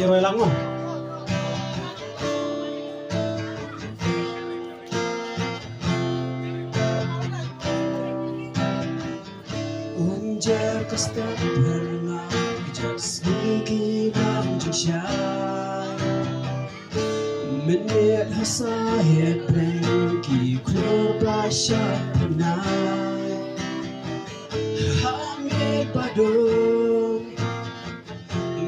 roy lang mo. Unjar kasta pernah just gigilang siya menit hasahit brengki klor siya penai hamil padung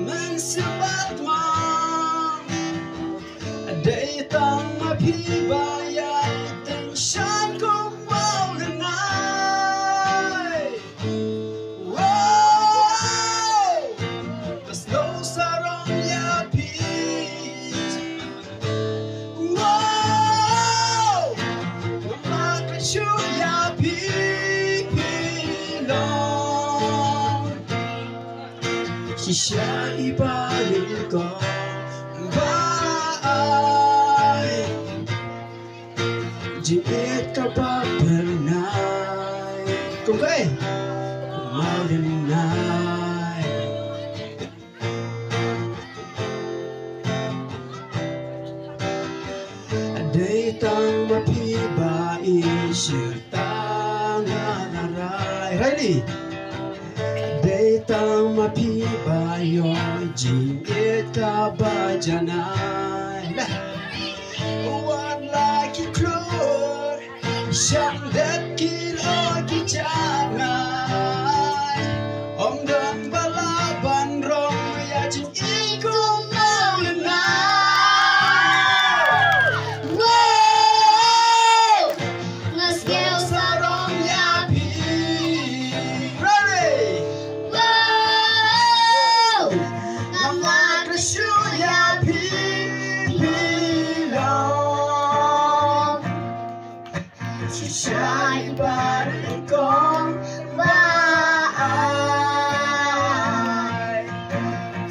mengsebat mang day tang mapibaya tension ko mau lenai wow there's no sarong ya peace wow maka shu ya pilong sisya ibalik ko bye jiit ka pa pernah kung kay kumalinay aday tang mapibai sirtang nanaray ready aday tang mapibayo jiit ka ba janay one like you clor siyang detkil o kijanay om dan balaban rong yajin iko maulenay Wow! Ngasgel sarong yapi ready wow! Namat Rasyo yapi pilong sisya ibalik kong baay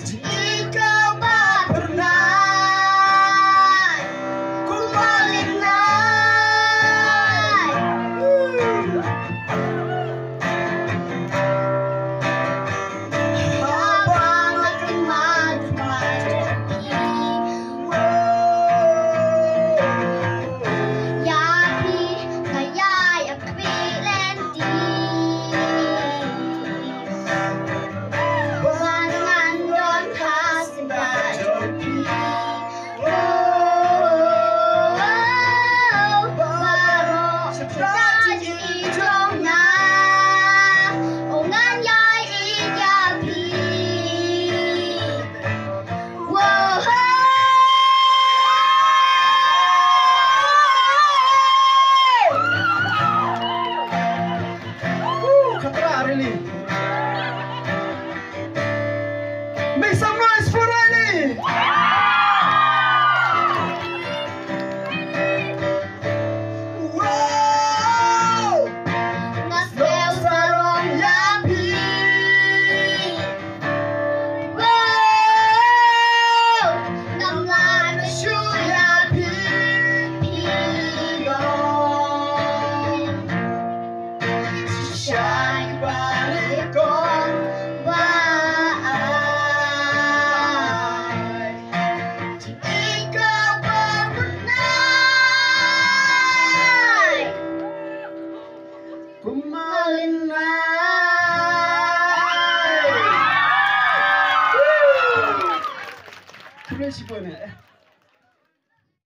di ikaw ba pernah kumalinay habang ako'y magmahal yapi kaya'y apilenti Wangan don kasintayopi Baro Dajin ijong na Ongan ya'y iyapi Wow! Katra, really. Make some noise for Riley! Wow! Ngasgel sarong yapi Wow! Namlan Rasyo yapi pilong sisya ibalik kong baay di Ikaw ba pernah kumalinay. Woo! Crazy po na.